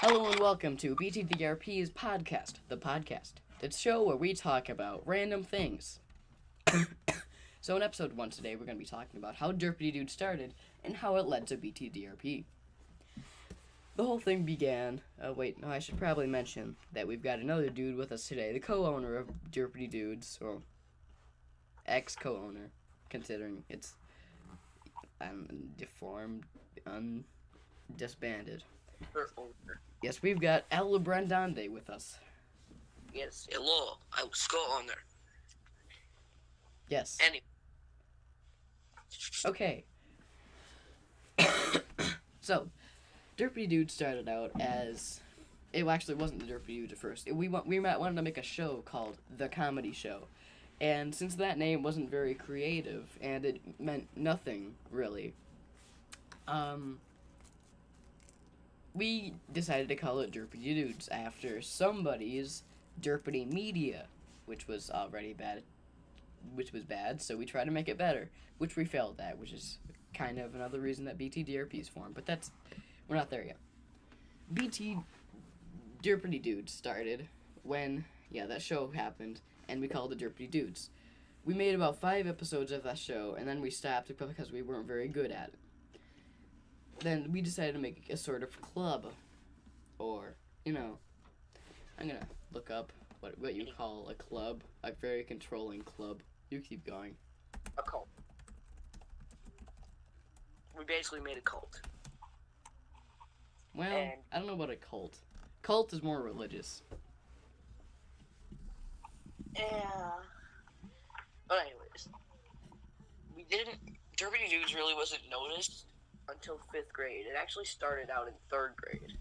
Hello and welcome to BTDRP's podcast, the podcast. It's a show where we talk about random things. So in episode 1 today, we're going to be talking about how Derpity Dudes started and how it led to BTDRP. The whole thing began, I should probably mention that we've got another dude with us today, the co-owner of Derpity Dudes, or ex-co-owner, considering it's deformed, disbanded. Yes, we've got Brendande with us. Yes, hello, I was co-owner. Yes. Anyway. Okay. So, Derpity Dudes started out as... It actually wasn't the Derpity Dudes at first. We wanted to make a show called The Comedy Show. And since that name wasn't very creative, and it meant nothing, really, we decided to call it Derpity Dudes after somebody's Derpity Media, which was already bad. Which was bad, so we tried to make it better, which we failed at, which is kind of another reason that BTDRP is formed, but we're not there yet. Derpity Dudes started when, that show happened, and we called it Derpity Dudes. We made about 5 episodes of that show, and then we stopped because we weren't very good at it. Then we decided to make a sort of club, or, I'm gonna look up what you call a club, a very controlling club. You keep going. A cult. We basically made a cult. Well, I don't know about a cult. Cult is more religious. Yeah. But anyways, Derpity Dudes really wasn't noticed until 5th grade. It actually started out in 3rd grade,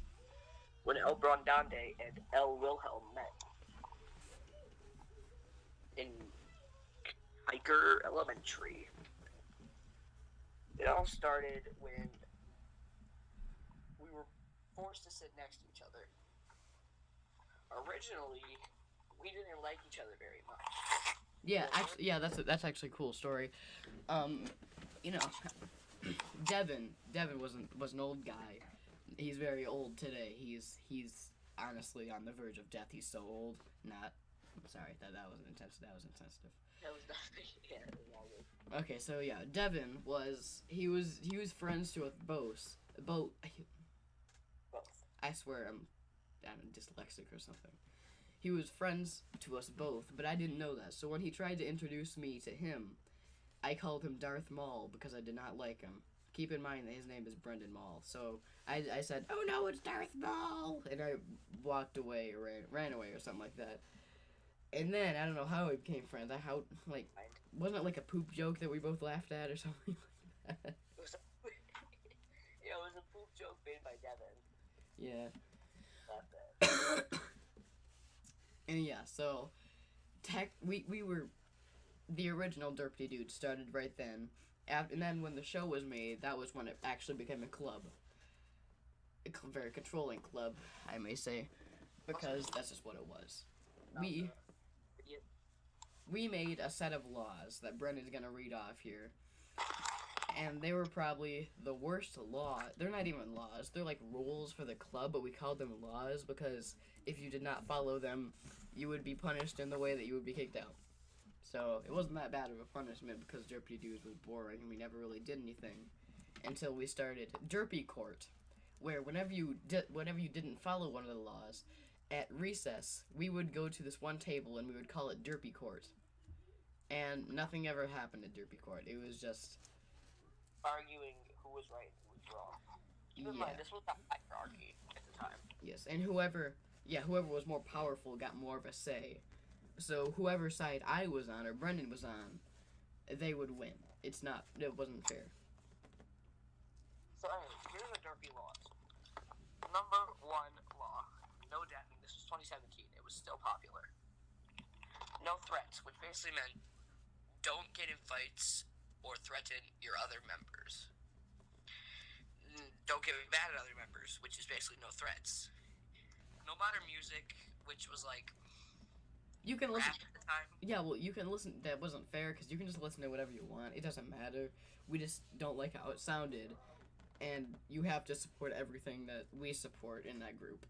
when Brendande and Wilhelm met in Hiker Elementary. It all started when we were forced to sit next to each other. Originally, we didn't like each other very much. Yeah, that's actually a cool story. Devin was an old guy. He's very old today. He's honestly on the verge of death. He's so old. Sorry, that was insensitive. That was insensitive. That was not. Okay, so Devin was friends to us both. Both. I swear I'm dyslexic or something. He was friends to us both, but I didn't know that. So when he tried to introduce me to him, I called him Darth Maul because I did not like him. Keep in mind that his name is Brendan Maul. So I said, "Oh no, it's Darth Maul," and I walked away or ran away or something like that. And then I don't know how we became friends. Wasn't it like a poop joke that we both laughed at or something like that? It was a poop joke made by Devin. Yeah. Not bad. And so we were the original Derpity Dudes started right then. And then when the show was made, that was when it actually became a club. A very controlling club, I may say, because that's just what it was. We made a set of laws that Brendan's gonna read off here. And they were probably the worst law. They're not even laws. They're like rules for the club, but we called them laws because if you did not follow them, you would be punished in the way that you would be kicked out. So it wasn't that bad of a punishment because Derpity Dudes was boring and we never really did anything until we started Derpy Court, where whenever you didn't follow one of the laws, at recess we would go to this one table and we would call it Derpy Court. And nothing ever happened at Derpy Court. It was just arguing who was right and who was wrong. Keep in mind, this was a hierarchy at the time. Yes, and whoever was more powerful got more of a say. So whoever side I was on or Brendan was on, they would win. It wasn't fair. So anyways, here's the Derpy laws. Number 1 law. No dapping. This was 2017. It was still popular. No threats, which basically meant don't get in fights or threaten your other members. Don't get mad at other members, which is basically no threats. No modern music, which was like you can listen at the time. Yeah, well, you can listen. That wasn't fair because you can just listen to whatever you want. It doesn't matter. We just don't like how it sounded, and you have to support everything that we support in that group.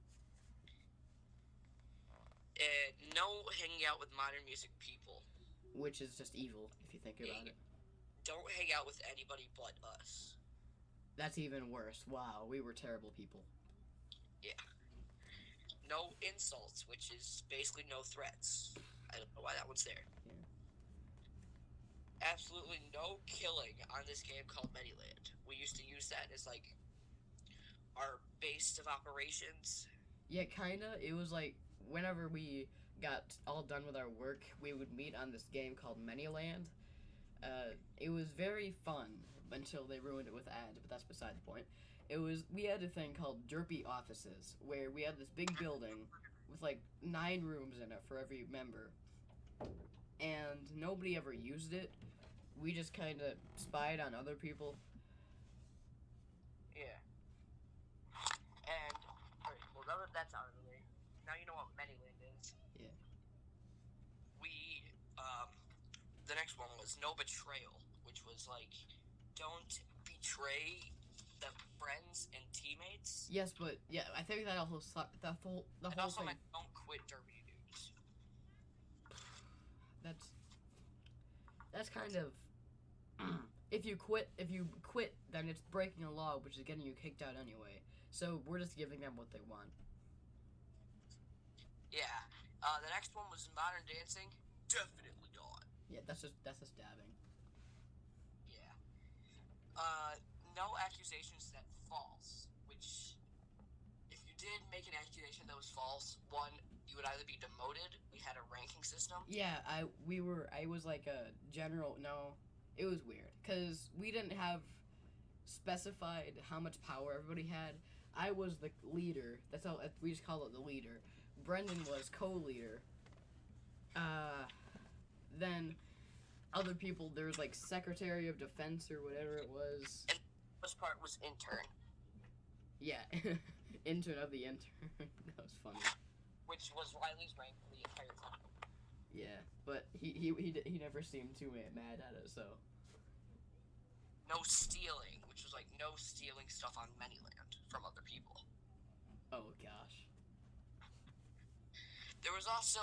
No hanging out with modern music people. Which is just evil, if you think about it. Don't hang out with anybody but us. That's even worse. Wow, we were terrible people. Yeah. No insults, which is basically no threats. I don't know why that one's there. Yeah. Absolutely no killing on this game called Manyland. We used to use that as, like, our base of operations. Yeah, kinda. It was like, whenever we got all done with our work, we would meet on this game called Manyland. It was very fun until they ruined it with ads, but that's beside the point. We had a thing called Derpy Offices, where we had this big building with like 9 rooms in it for every member, and nobody ever used it. We just kind of spied on other people. Yeah. And, alright, well, now that that's out of the way, now you know what Manyland is. Yeah. The next one was No Betrayal, which was like, don't betray the friends and teammates. Yes, but yeah, I think that also the whole also thing. meant don't quit Derpity Dudes. That's kind of if you quit, then it's breaking a law, which is getting you kicked out anyway. So we're just giving them what they want. Yeah. The next one was Modern Dancing. Definitely not. Yeah, that's a stabbing. Yeah. No accusations that false. Which, if you did make an accusation that was false, one, you would either be demoted. We had a ranking system. Yeah, I was like a general. No, it was weird because we didn't have specified how much power everybody had. I was the leader. That's how we just call it, the leader. Brendan was co-leader. Then other people, there was like Secretary of Defense or whatever it was. And the first part was intern. Yeah, intern of the intern. That was funny. Which was Riley's rank the entire time. Yeah, but he never seemed too mad at it. So. No stealing, which was like no stealing stuff on Manyland from other people. Oh gosh. There was also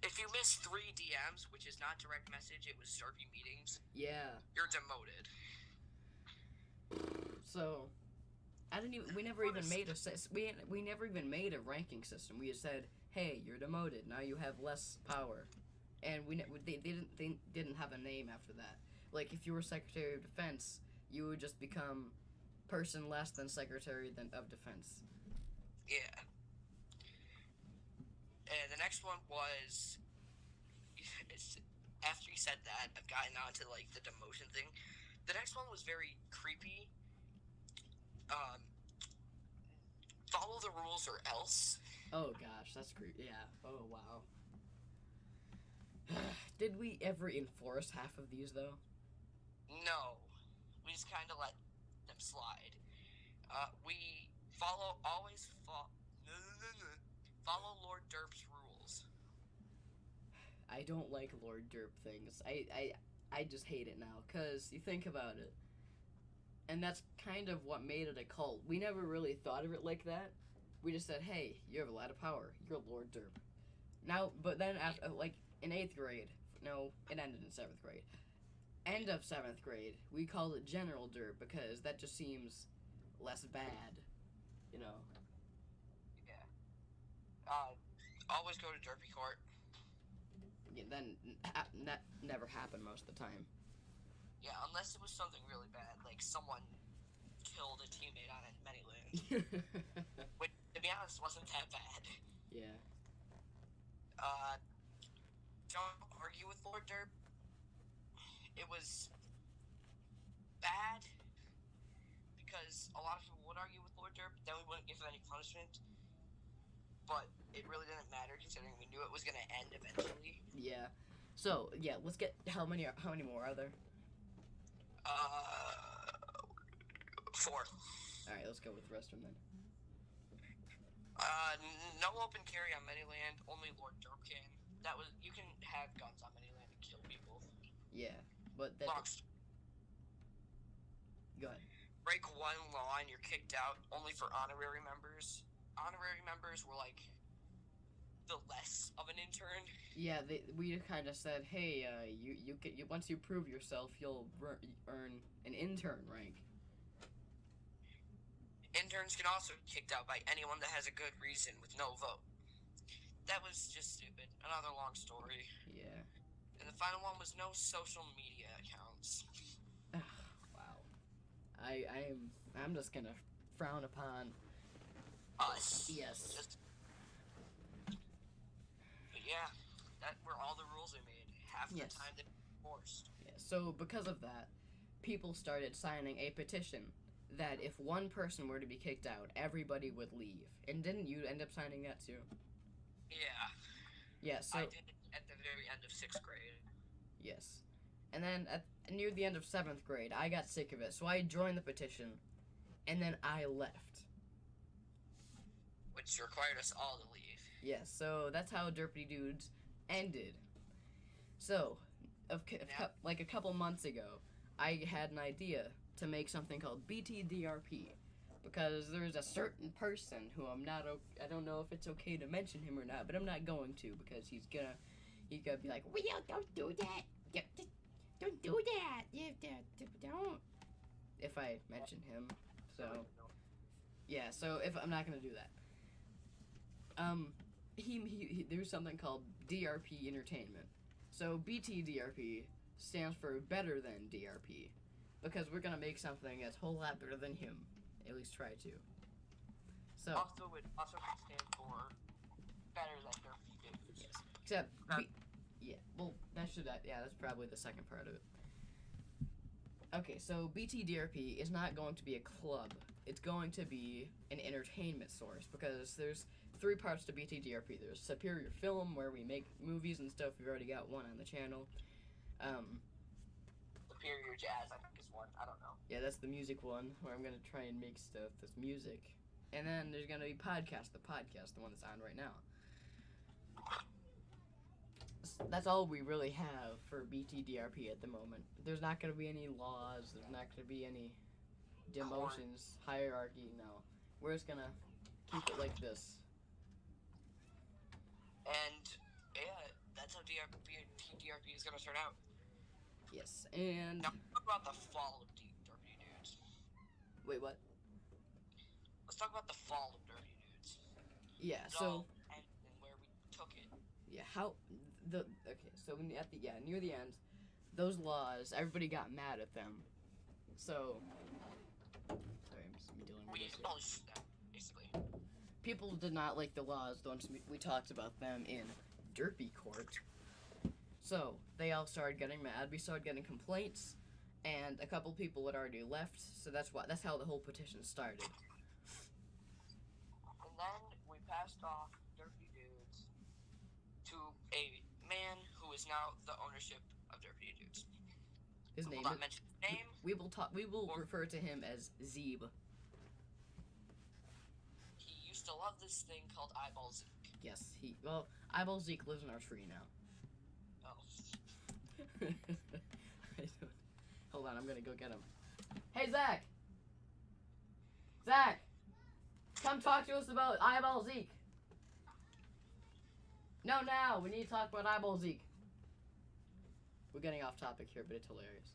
if you miss 3 DMs, which is not direct message, it was Derpy meetings. Yeah. You're demoted. So, we never even made a ranking system. We just said, hey, you're demoted. Now you have less power, and they didn't have a name after that. Like if you were Secretary of Defense, you would just become person less than Secretary of Defense. Yeah. And the next one was, after he said that, I've gotten on to like the demotion thing. The next one was very creepy. Follow the rules or else. Oh gosh, that's creepy. Yeah. Oh wow. Did we ever enforce half of these though? No. We just kind of let them slide. We always follow Lord Derp's rules. I don't like Lord Derp things. I just hate it now, because you think about it. And that's kind of what made it a cult. We never really thought of it like that. We just said, hey, you have a lot of power. You're Lord Derp. Now, but then after, like, in 8th grade, no, it ended in 7th grade. End of 7th grade, we called it General Derp, because that just seems less bad, you know. Yeah. Always go to Derpy Court. Yeah, then that never happened most of the time. Yeah, unless it was something really bad, like someone killed a teammate on Manyland. Which, to be honest, wasn't that bad. Yeah. Don't argue with Lord Derp. It was bad because a lot of people would argue with Lord Derp, then we wouldn't give them any punishment. But it really didn't matter considering we knew it was going to end eventually. Yeah. So, yeah, let's get how many more are there? 4. Alright, let's go with the rest of them then. No open carry on Manyland, only Lord Derp can. You can have guns on Manyland and kill people. Yeah, but that... Go ahead. Break one law and you're kicked out, only for honorary members. Honorary members were like the less of an intern. Yeah, we kind of said, hey, you once you prove yourself, you'll earn an intern rank. Interns can also be kicked out by anyone that has a good reason with no vote. That was just stupid. Another long story. Yeah. And the final one was no social media accounts. Wow. I'm just gonna frown upon us. Yes. But yeah, that were all the rules they made. Half the time they were forced. Yeah. So because of that, people started signing a petition that if one person were to be kicked out, everybody would leave. And didn't you end up signing that too? Yeah. Yeah, so... I did it at the very end of 6th grade. Yes. And then near the end of 7th grade, I got sick of it, so I joined the petition, and then I left. Which required us all to leave. Yes, so that's how Derpity Dudes ended. So, like a couple months ago, I had an idea to make something called BTDRP. Because there's a certain person who I don't know if it's okay to mention him or not, but I'm not going to because he's gonna be like, well, don't do that. Don't do that. Don't. If I mention him. So, yeah, so if I'm not gonna do that. There's something called DRP Entertainment. So BTDRP stands for better than DRP. Because we're gonna make something that's a whole lot better than him. At least try to. So. Also, it also could stand for better than Derpity Dudes. Yes. Except, that's probably the second part of it. Okay, so BTDRP is not going to be a club. It's going to be an entertainment source because there's 3 parts to BTDRP. There's Superior Film, where we make movies and stuff. We've already got one on the channel. Superior Jazz, I think, is one. I don't know. Yeah, that's the music one, where I'm going to try and make stuff that's music. And then there's going to be the one that's on right now. That's all we really have for BTDRP at the moment. There's not going to be any laws. There's not going to be any demotions, hierarchy, no. We're just going to keep it like this. And, yeah, that's how BTDRP is going to start out. Yes, and... Now, talk about the fall of Derpity Dudes. Wait, what? Let's talk about the fall of Derpity Dudes. Yeah, so... And where we took it. Yeah, near the end, those laws, everybody got mad at them. So... Sorry, I'm just dealing with this. We abolished them, basically. People did not like the laws, the ones we talked about them in Derpy Court. So, they all started getting mad, we started getting complaints, and a couple people had already left, so that's how the whole petition started. And then we passed off Derpity Dudes to a man who is now the ownership of Derpity Dudes. His name. Will not mention his name. We will refer to him as Zeeb. He used to love this thing called Eyeball Zeke. Yes, Eyeball Zeke lives in our tree now. Hold on, I'm gonna go get him. Hey, Zach! Zach! Come talk to us about Eyeball Zeke. No, now! We need to talk about Eyeball Zeke. We're getting off topic here, but it's hilarious.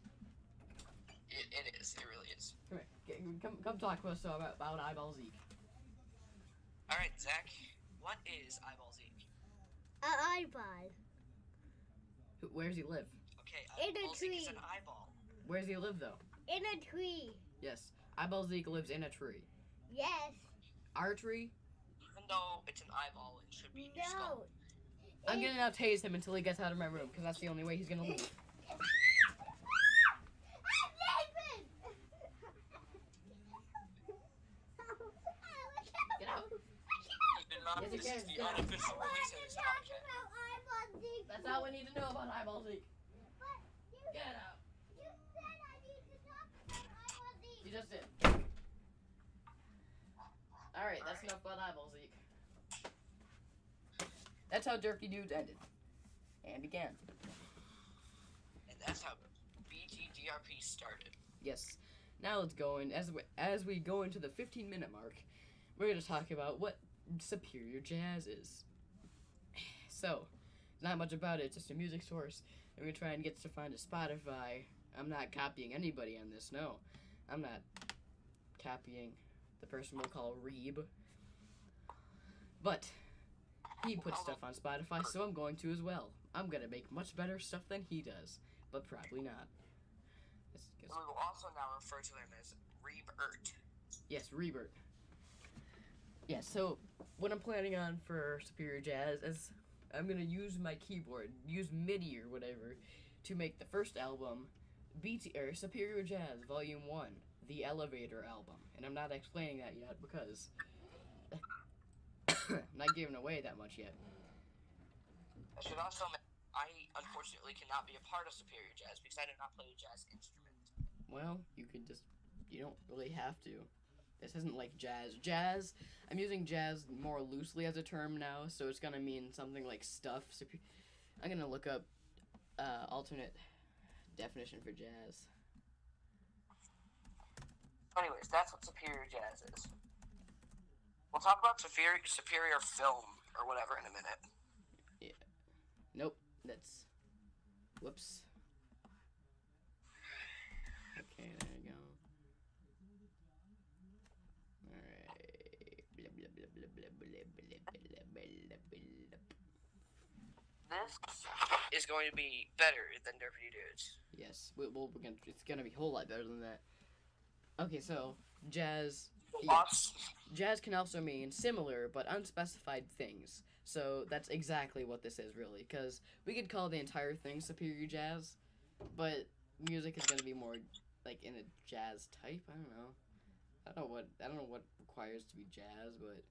It is. It really is. Come talk to us about Eyeball Zeke. Alright, Zach. What is Eyeball Zeke? An eyeball. Where does he live? Okay, In a Eyeball Zeke is tree. an eyeball. Where does he live, though? In a tree. Yes, Eyeball Zeke lives in a tree. Yes. Our tree? Even though it's an eyeball, it should be in your skull. No. I'm gonna now tase him until he gets out of my room, because that's the only way he's gonna leave. Get out. This is the unofficial release of this podcast. That's all we need to know about Eyeball Zeke. Get out. You just did. Alright, that's enough about Eyeball Zeke. That's how Derpity Dudes ended. And began. And that's how BTDRP started. Yes. Now let's go in as we go into the 15-minute mark. We're gonna talk about what superior jazz is. So, not much about it. It's just a music source. I'm gonna try and get stuff onto Spotify. I'm not copying anybody on this. No, I'm not copying the person we'll call Reeb. But he puts stuff on Spotify, so I'm going to as well. I'm gonna make much better stuff than he does, but probably not. We will also now refer to him as Reebert. Yes, Reebert. Yeah, so what I'm planning on for Superior Jazz is I'm gonna use my keyboard, use MIDI or whatever, to make the first album, Superior Jazz Volume 1, the Elevator album. And I'm not explaining that yet because I'm not giving away that much yet. I should also mention, I unfortunately cannot be a part of Superior Jazz because I do not play a jazz instrument. Well, you don't really have to. This isn't like jazz. Jazz, I'm using jazz more loosely as a term now, so it's gonna mean something like stuff. I'm gonna look up alternate definition for jazz. Anyways, that's what Superior Jazz is. We'll talk about superior film or whatever in a minute. Yeah. Nope. That's. Whoops. Okay, there you go. Alright. Blah, blah, blah, blah, blah, blah, blah, blah, blah, blah. This is going to be better than Derpity Dudes. Yes, it's gonna be a whole lot better than that. Okay, so jazz. Lots. Jazz can also mean similar but unspecified things. So that's exactly what this is, really. Because we could call the entire thing superior jazz, but music is gonna be more like in a jazz type. I don't know what requires to be jazz, but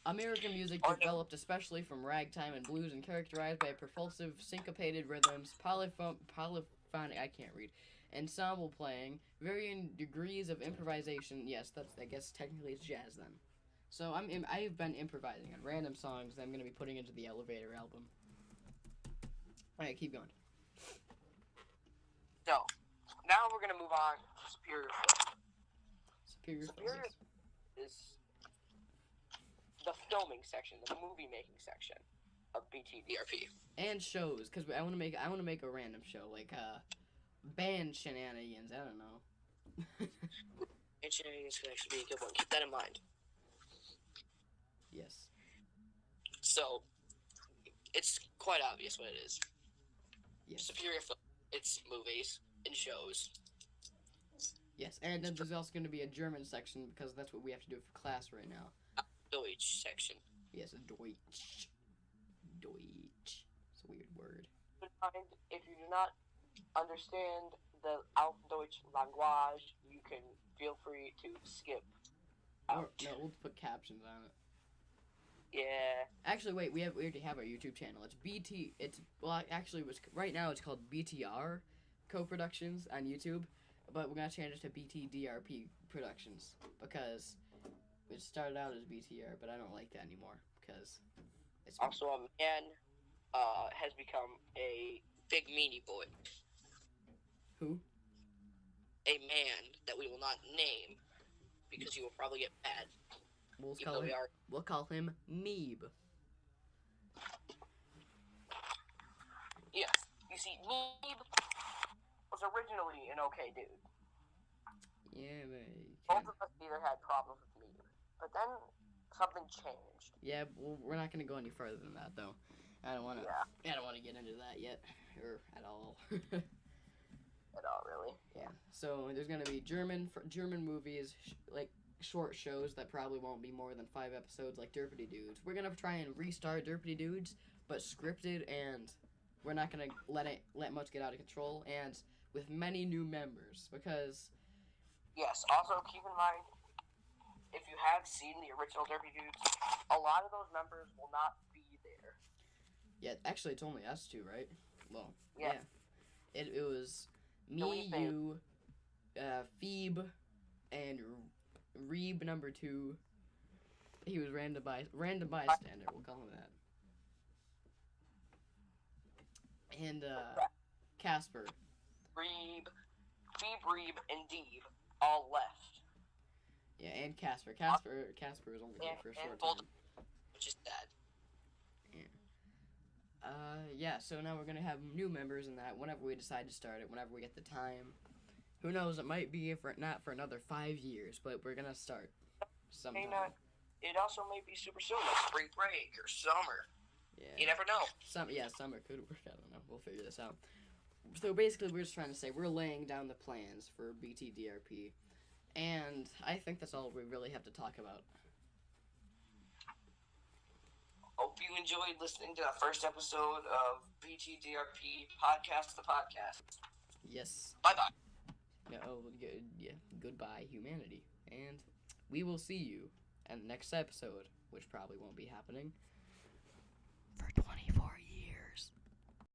American music developed especially from ragtime and blues and characterized by propulsive, syncopated rhythms, polyphonic, I can't read, ensemble playing, varying degrees of improvisation. Yes, I guess technically it's jazz then. So I've been improvising on random songs that I'm going to be putting into the Elevator album. Alright, keep going. So, now we're going to move on to Superior Film. Superior is the filming section, the movie making section of BTDRP. And shows, because I want to make a random show, like band shenanigans. I don't know. And shenanigans could actually be a good one. Keep that in mind. Yes. So, it's quite obvious what it is. Yes. Superior Film. It's movies and shows. Yes, and then there's also going to be a German section because that's what we have to do for class right now. Deutsch section. Yes, Deutsch. Deutsch. It's a weird word. If you do not understand the Altdeutsch language, you can feel free to skip out. No, we'll put captions on it. Yeah. Actually, wait, we already have our YouTube channel. Right now it's called BTR Co-Productions on YouTube, but we're gonna change it to BTDRP Productions because it started out as BTR, but I don't like that anymore because it's also a man has become a big meanie boy. Who? A man that we will not name because he will probably get mad. We'll call him Meeb. Yes. You see, Meeb was originally an okay dude. Yeah, Both of us either had problems with Meeb, but then something changed. Yeah, well, we're not gonna go any further than that, though. I don't wanna get into that yet, or at all. At all, really. Yeah. So there's gonna be German movies, like short shows that probably won't be more than 5 episodes, like Derpity Dudes. We're gonna try and restart Derpity Dudes, but scripted, and we're not gonna let much get out of control, and with many new members, because. Yes. Also, keep in mind, if you have seen the original Derpity Dudes, a lot of those members will not be there. Yeah, actually, it's only us two, right? Well, yeah. It was me, you, Phoebe, and Reeb number 2. He was random bystander. We'll call him that. And Casper. Phoebe, Reeb, and Deeb all left. Yeah, and Casper. Casper was only here for a short time. Which is sad. Yeah, so now we're going to have new members in that whenever we decide to start it, whenever we get the time. Who knows, it might be not for another 5 years, but we're going to start sometime. It also may be super soon, like spring break or summer. Yeah. You never know. Summer could work, I don't know. We'll figure this out. So basically, we're just trying to say we're laying down the plans for BTDRP, and I think that's all we really have to talk about. Hope you enjoyed listening to the first episode of BTDRP Podcast the Podcast. Yes. Bye-bye. Goodbye, humanity. And we will see you in the next episode, which probably won't be happening.